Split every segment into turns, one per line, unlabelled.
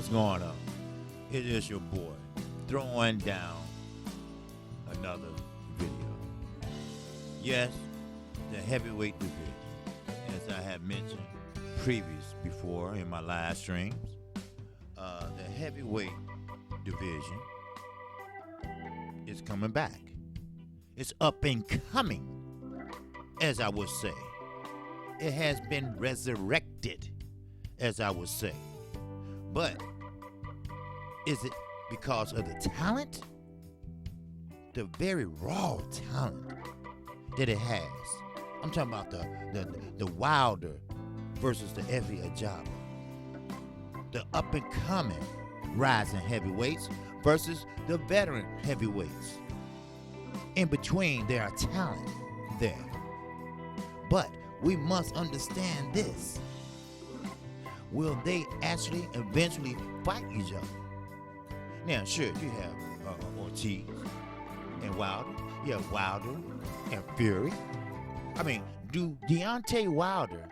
What's going on? It is your boy throwing down another video. Yes, the heavyweight division, as I have mentioned before in my live streams, the heavyweight division is coming back. It's up and coming, as I would say. It has been resurrected, as I would say. But is it because of the talent? The very raw talent that it has. I'm talking about the Wilder versus the Effie Ajaba. The up and coming rising heavyweights versus the veteran heavyweights. In between, there are talent there. But we must understand this. Will they actually eventually fight each other? Now, sure, you have Ortiz and Wilder. You have Wilder and Fury. I mean, do Deontay Wilder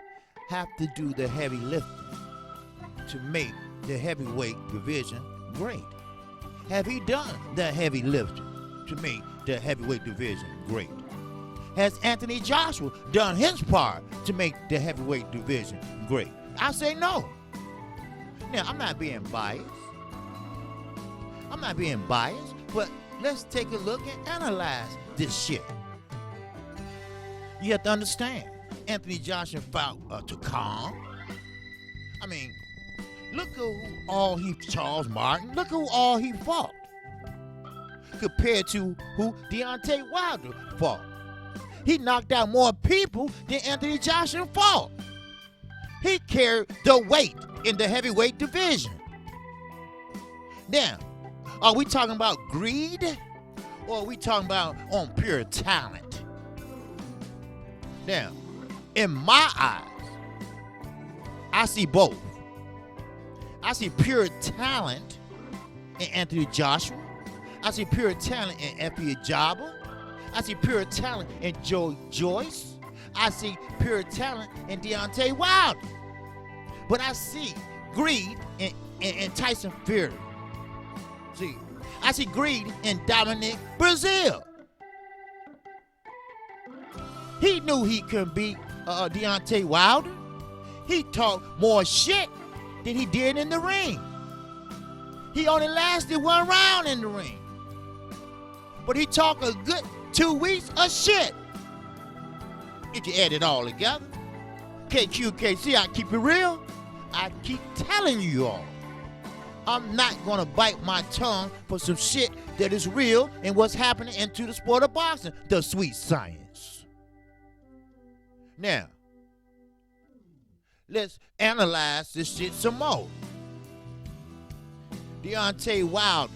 have to do the heavy lifting to make the heavyweight division great? Have he done the heavy lifting to make the heavyweight division great? Has Anthony Joshua done his part to make the heavyweight division great? I say no. Now, I'm not being biased. But let's take a look and analyze this shit. You have to understand, Anthony Joshua fought to Khan. I mean, look who all he, Charles Martin, look who all he fought. Compared to who Deontay Wilder fought. He knocked out more people than Anthony Joshua fought. He carried the weight in the heavyweight division. Now, are we talking about greed? Or are we talking about on pure talent? Now, in my eyes, I see both. I see pure talent in Anthony Joshua. I see pure talent in Effie Ajaba. I see pure talent in Joe Joyce. I see pure talent in Deontay Wilder. But I see greed in Tyson Fury. See, I see greed in Dominic Brazil. He knew he couldn't beat Deontay Wilder. He talked more shit than he did in the ring. He only lasted one round in the ring. But he talked a good 2 weeks of shit. If you add it all together, KQKC, I keep it real. I keep telling you all, I'm not gonna bite my tongue for some shit that is real and what's happening into the sport of boxing, the sweet science. Now, let's analyze this shit some more. Deontay Wilder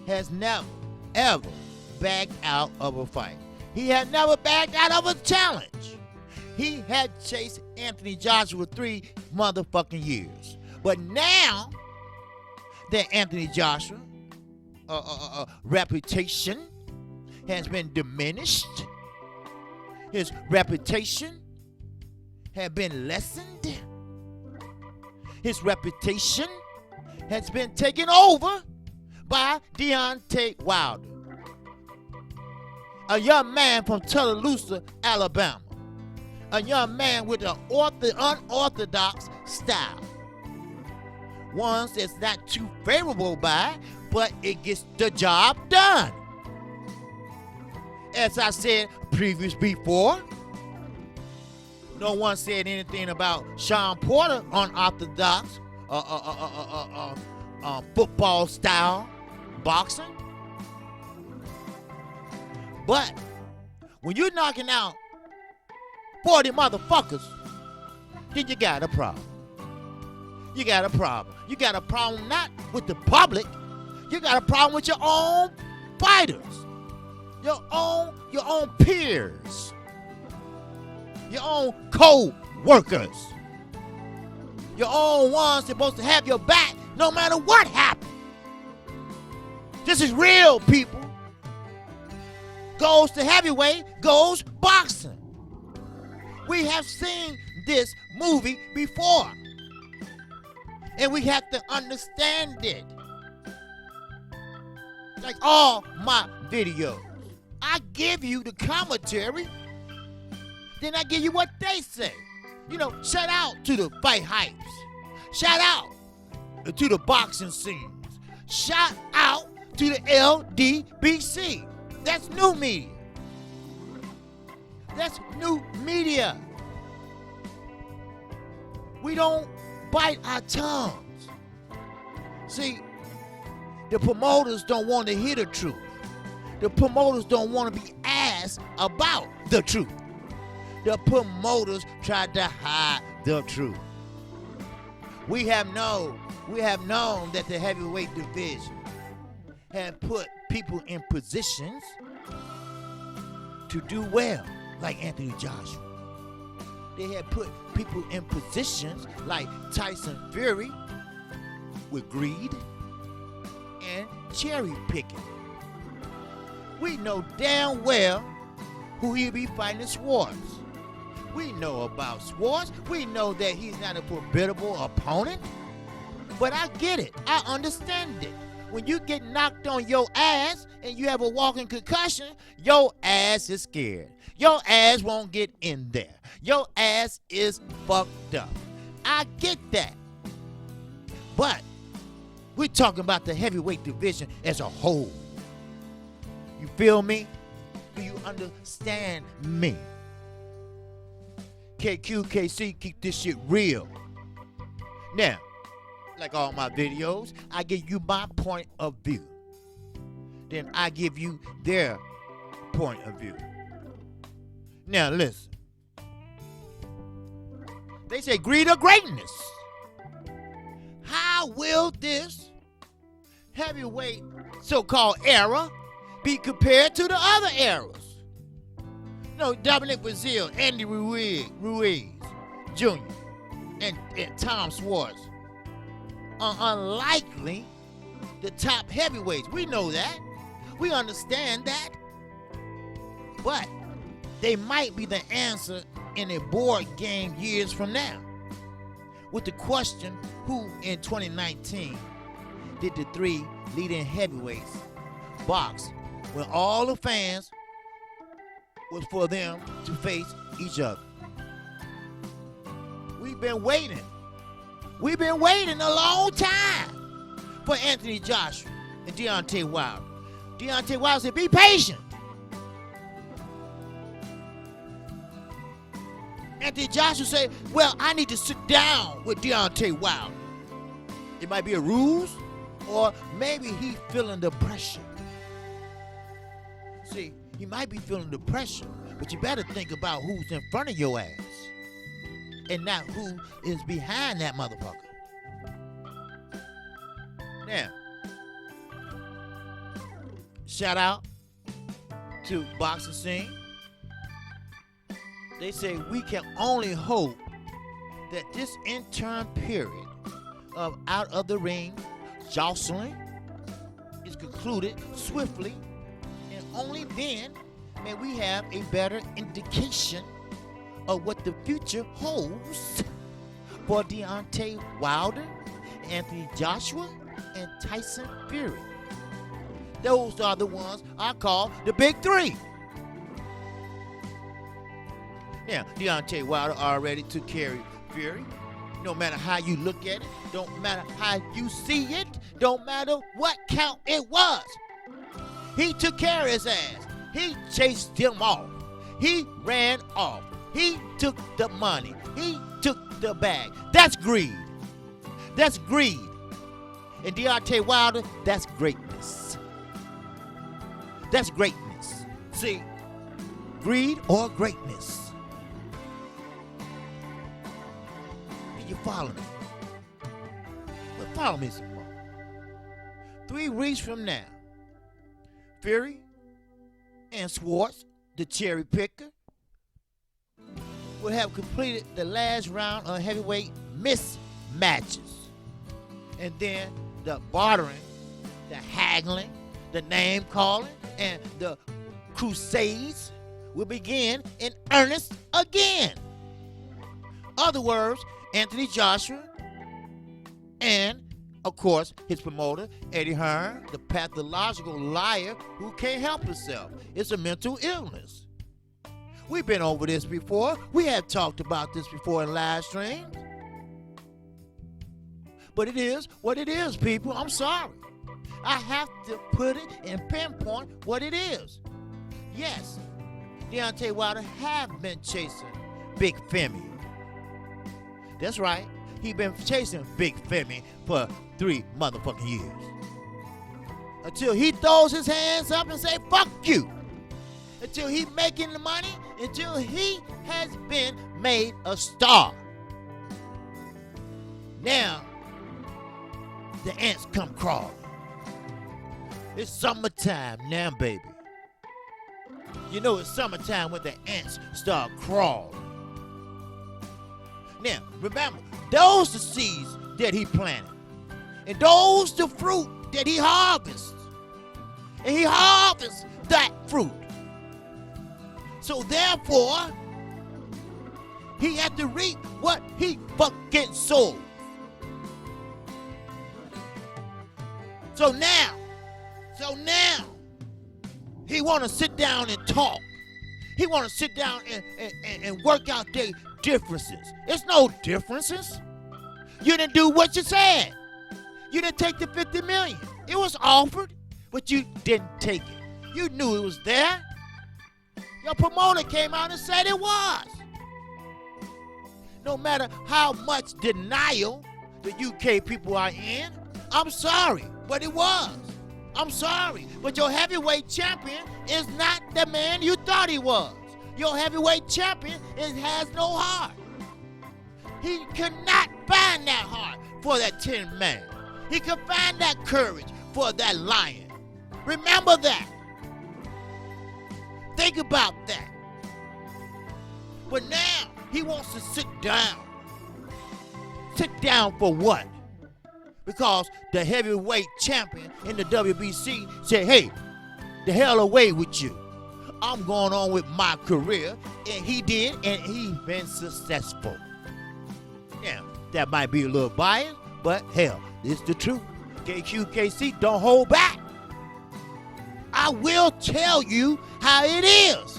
has never, ever backed out of a fight. He had never backed out of a challenge. He had chased Anthony Joshua 3 motherfucking years. But now that Anthony Joshua reputation has been diminished, his reputation has been lessened, his reputation has been taken over by Deontay Wilder, a young man from Tuscaloosa, Alabama. A young man with an unorthodox style. One that's not too favorable by, but it gets the job done. As I said before, no one said anything about Sean Porter unorthodox football style boxing. But when you're knocking out 40 motherfuckers, then you got a problem. You got a problem. You got a problem not with the public. You got a problem with your own fighters. Your own peers. Your own co-workers. Your own ones supposed to have your back no matter what happens. This is real, people. Goes to heavyweight, goes boxing. We have seen this movie before. And we have to understand it. Like all my videos, I give you the commentary, then I give you what they say. You know, shout out to the fight hypes. Shout out to the boxing scenes. Shout out to the LDBC. That's new media. That's new media. We don't bite our tongues. See, the promoters don't want to hear the truth. The promoters don't want to be asked about the truth. The promoters tried to hide the truth. We have known that the heavyweight division had put people in positions to do well, like Anthony Joshua. They had put people in positions like Tyson Fury with greed and cherry picking. We know damn well who he'll be fighting Schwartz. We know about Schwartz. We know that he's not a formidable opponent. But I get it. I understand it. When you get knocked on your ass and you have a walking concussion, your ass is scared. Your ass won't get in there. Your ass is fucked up. I get that. But we're talking about the heavyweight division as a whole. You feel me? Do you understand me? KQKC, keep this shit real. Now, like all my videos, I give you my point of view. Then I give you their point of view. Now listen. They say greed or greatness. How will this heavyweight so-called era be compared to the other eras? No, Dominic Brazil, Andy Ruiz Jr., and Tom Schwartz are unlikely the top heavyweights. We know that. We understand that. But they might be the answer in a board game years from now. With the question, who in 2019 did the three leading heavyweights box when all the fans was for them to face each other? We've been waiting. We've been waiting a long time for Anthony Joshua and Deontay Wilder. Deontay Wilder said, be patient. Anthony Joshua said, well, I need to sit down with Deontay Wilder. It might be a ruse, or maybe he's feeling the pressure. See, he might be feeling the pressure, but you better think about who's in front of your ass and not who is behind that motherfucker. Now, shout out to boxing scene. They say we can only hope that this interim period of out of the ring jostling is concluded swiftly, and only then may we have a better indication of what the future holds for Deontay Wilder, Anthony Joshua, and Tyson Fury. Those are the ones I call the big three. Now, Deontay Wilder already took care of Fury. No matter how you look at it, don't matter how you see it, don't matter what count it was. He took care of his ass. He chased him off. He ran off. He took the money. He took the bag. That's greed. That's greed. And Deontay Wilder, that's greatness. That's greatness. See, greed or greatness. You follow me? But follow me some more. 3 weeks from now, Fury and Schwartz, the cherry picker, will have completed the last round of heavyweight mismatches. And then the bartering, the haggling, the name calling, and the crusades will begin in earnest again. Other words, Anthony Joshua And, of course, his promoter, Eddie Hearn, the pathological liar who can't help himself. It's a mental illness. We've been over this before. We have talked about this before in live streams. But it is what it is, people. I'm sorry. I have to put it and pinpoint what it is. Yes, Deontay Wilder have been chasing Big Femi. That's right. He been chasing Big Femi for 3 motherfucking years. Until he throws his hands up and say, fuck you. Until he making the money. Until he has been made a star. Now, the ants come crawling. It's summertime now, baby. You know it's summertime when the ants start crawling. Now, remember, those the seeds that he planted. And those the fruit that he harvests. And he harvests that fruit. So therefore, he had to reap what he fucking sowed. So now, he want to sit down and talk. He want to sit down and work out their differences. There's no differences. You didn't do what you said. You didn't take the $50 million. It was offered, but you didn't take it. You knew it was there. Your promoter came out and said it was. No matter how much denial the UK people are in, I'm sorry, but it was. I'm sorry, but your heavyweight champion is not the man you thought he was. Your heavyweight champion has no heart. He could not find that heart for that 10 man. He could find that courage for that lion. Remember that. Think about that. But now he wants to sit down. Sit down for what? Because the heavyweight champion in the WBC said, hey, the hell away with you. I'm going on with my career. And he did, and he's been successful. Yeah, that might be a little biased, but hell, it's the truth. KQKC, don't hold back. I will tell you how it is.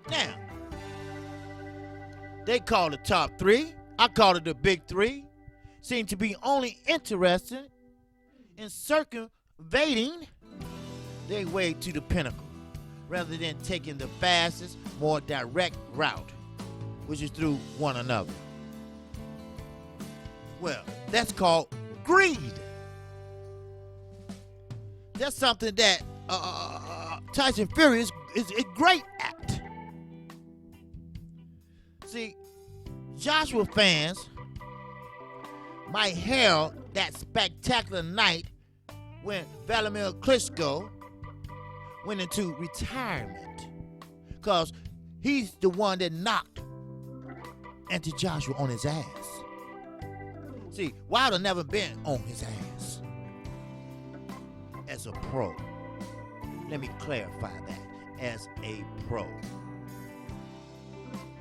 Now, they call it top 3. I call it the big 3. Seem to be only interested in circumventing their way to the pinnacle rather than taking the fastest, more direct route, which is through one another. Well, that's called greed. That's something that Tyson Fury is great at. See, Joshua fans might herald that spectacular night when Vladimir Klitschko went into retirement, because he's the one that knocked Anthony Joshua on his ass. See, Wilder never been on his ass as a pro. Let me clarify that. As a pro.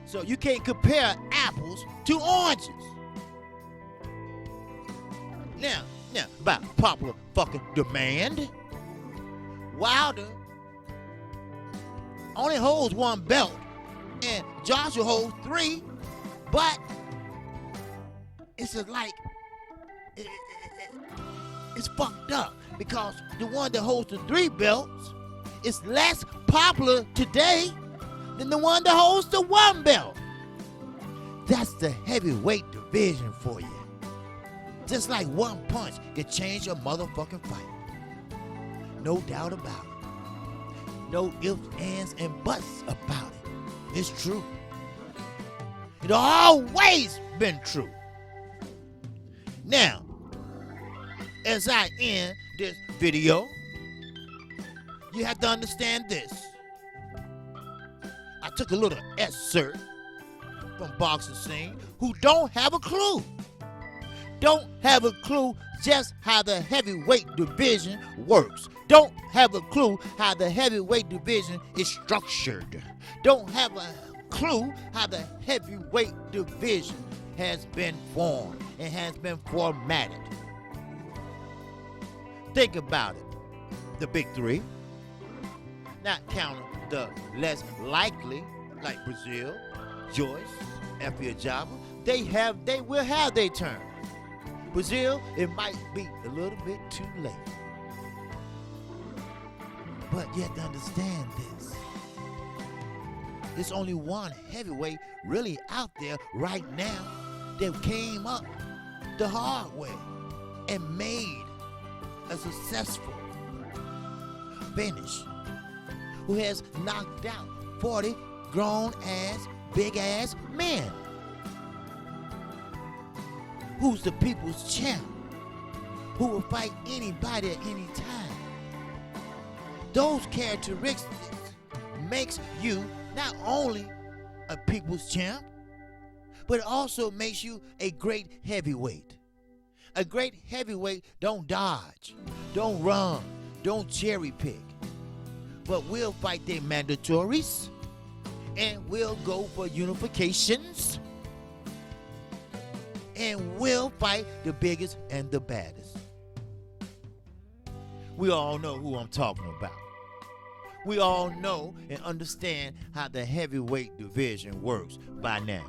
So you can't compare apples to oranges. Now, by popular fucking demand, Wilder only holds 1 belt and Joshua holds 3, but it's it's fucked up because the one that holds the 3 belts is less popular today than the one that holds the 1 belt. That's the heavyweight division for you. Just like one punch can change your motherfucking fight. No doubt about it. No ifs, ands, and buts about it. It's true. It's always been true. Now, as I end this video, you have to understand this. I took a little excerpt from Boxing Scene who don't have a clue. Don't have a clue just how the heavyweight division works. Don't have a clue how the heavyweight division is structured. Don't have a clue how the heavyweight division has been formed and has been formatted. Think about it. The big three, not counting the less likely, like Brazil, Joyce, Effie Ajaba, they will have their turn. Brazil, it might be a little bit too late. But you have to understand this. There's only one heavyweight really out there right now that came up the hard way and made a successful finish, who has knocked out 40 grown-ass, big-ass men. Who's the people's champ, who will fight anybody at any time. Those characteristics makes you not only a people's champ, but it also makes you a great heavyweight. A great heavyweight don't dodge, don't run, don't cherry pick, but will fight their mandatories and will go for unifications and will fight the biggest and the baddest. We all know who I'm talking about. We all know and understand how the heavyweight division works by now.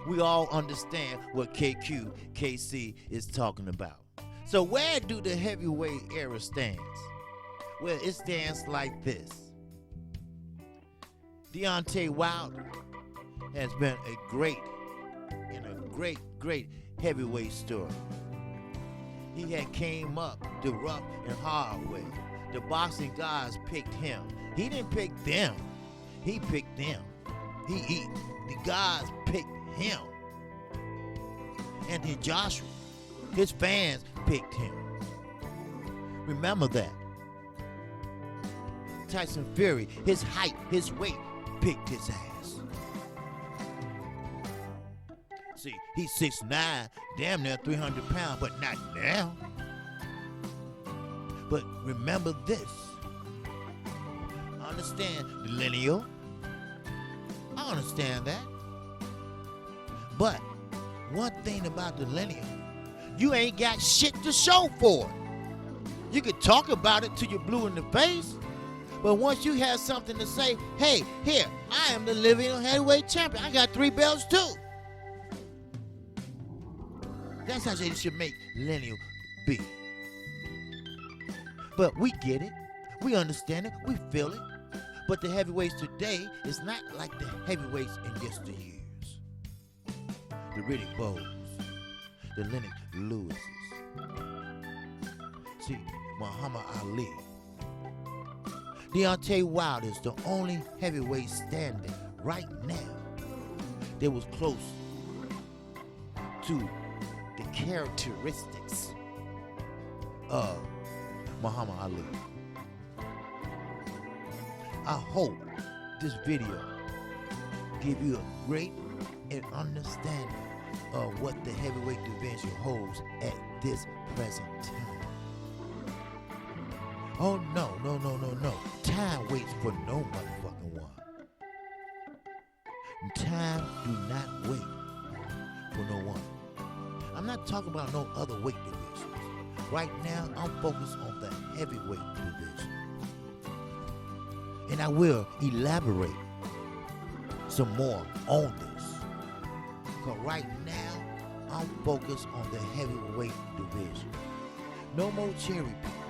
We all understand what KQ, KC is talking about. So where do the heavyweight era stands? Well, it stands like this. Deontay Wilder has been a great heavyweight story. He had came up the rough and hard way. The boxing gods picked him. He didn't pick them. He picked them. The gods picked him. And then Joshua, his fans picked him. Remember that. Tyson Fury, his height, his weight, picked his ass. See, he's 6'9", damn near 300 pounds, but not now. But remember this. I understand millennial. I understand that. But one thing about the millennial, you ain't got shit to show for it. You could talk about it till you're blue in the face, but once you have something to say, hey, here, I am the living heavyweight champion. I got 3 belts too. That's how they should make millennial be. But we get it. We understand it. We feel it. But the heavyweights today is not like the heavyweights in yesteryears. The Riddick Bowes, the Lennox Lewises. See, Muhammad Ali. Deontay Wilder is the only heavyweight standing right now that was close to the characteristics of Muhammad Ali. I hope this video give you a great understanding of what the heavyweight division holds at this present time. Oh no. Time waits for no motherfucking one. Time do not wait for no one. I'm not talking about no other weight divisions. Right now, I'm focused on the heavyweight division. And I will elaborate some more on this. But right now, I'm focused on the heavyweight division. No more cherry picking.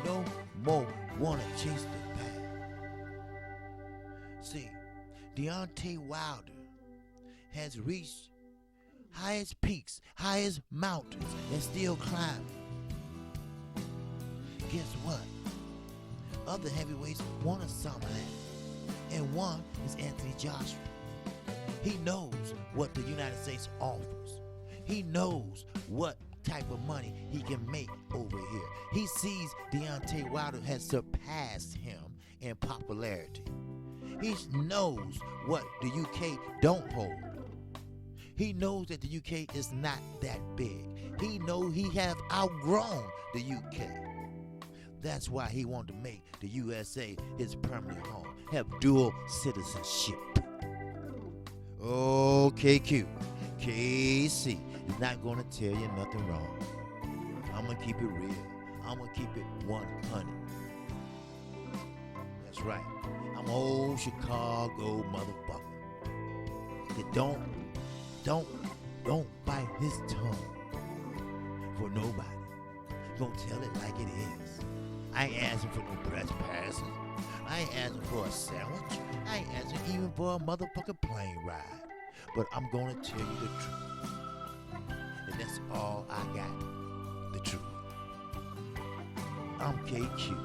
No more wanna chase the bag. See, Deontay Wilder has reached highest peaks, highest mountains, and still climbing. Guess what? Other heavyweights want some of that. And one is Anthony Joshua. He knows what the United States offers. He knows what type of money he can make over here. He sees Deontay Wilder has surpassed him in popularity. He knows what the UK don't hold. He knows that the UK is not that big. He knows he have outgrown the UK. That's why he wanted to make the USA his permanent home, have dual citizenship. Oh, KQ, KC is not going to tell you nothing wrong. I'm going to keep it real. I'm going to keep it 100. That's right. I'm an old Chicago motherfucker. That don't bite his tongue for nobody. Gonna tell it like it is. I ain't asking for no trespassing. I ain't asking for a sandwich. I ain't asking even for a motherfucking plane ride. But I'm gonna tell you the truth. And that's all I got. The truth. I'm KQ.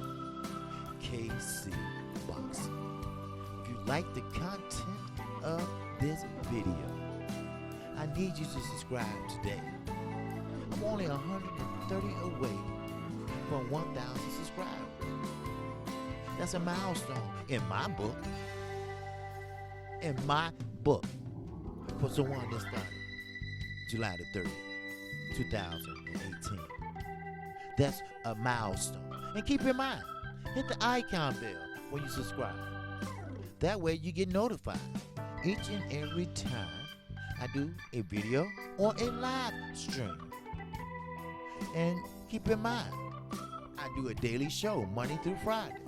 KC Boxing. If you like the content of this video, I need you to subscribe today. I'm only 130 away from 1,000 subscribers. That's a milestone in my book. In my book. For someone that started July the 30th, 2018. That's a milestone. And keep in mind, hit the icon bell when you subscribe. That way you get notified each and every time I do a video or a live stream. And keep in mind, I do a daily show Monday through Friday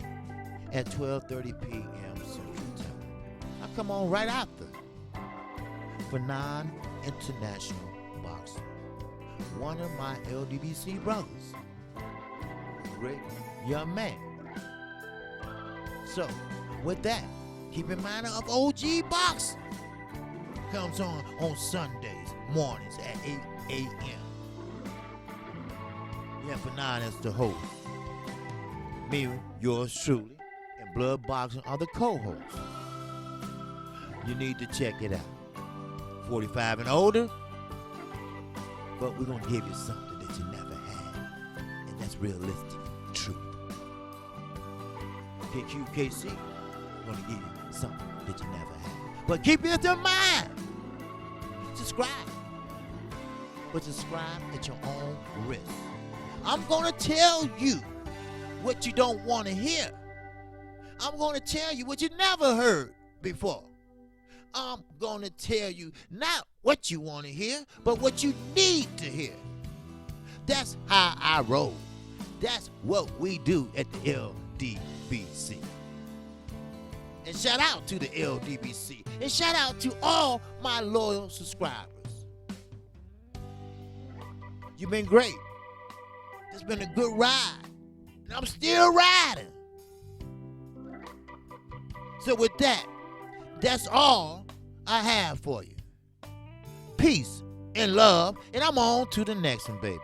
at 12:30 p.m. Central Time. I come on right after for non-international boxing. One of my LDBC brothers, great young man. So, with that, keep in mind of OG Boxing comes on Sundays mornings at 8 a.m. Yeah, Fanon is the host. Me, yours truly, and Blood Boxing are the co-hosts. You need to check it out. 45 and older, but we're going to give you something that you never had. And that's realistic truth. KQKC, going to give you something that you never had. But keep it in mind. Subscribe. But subscribe at your own risk. I'm going to tell you what you don't want to hear. I'm going to tell you what you never heard before. I'm going to tell you not what you want to hear, but what you need to hear. That's how I roll. That's what we do at the LDBC. And shout out to the LDBC. And shout out to all my loyal subscribers. You've been great. It's been a good ride. And I'm still riding. So with that, that's all I have for you. Peace and love. And I'm on to the next one, baby.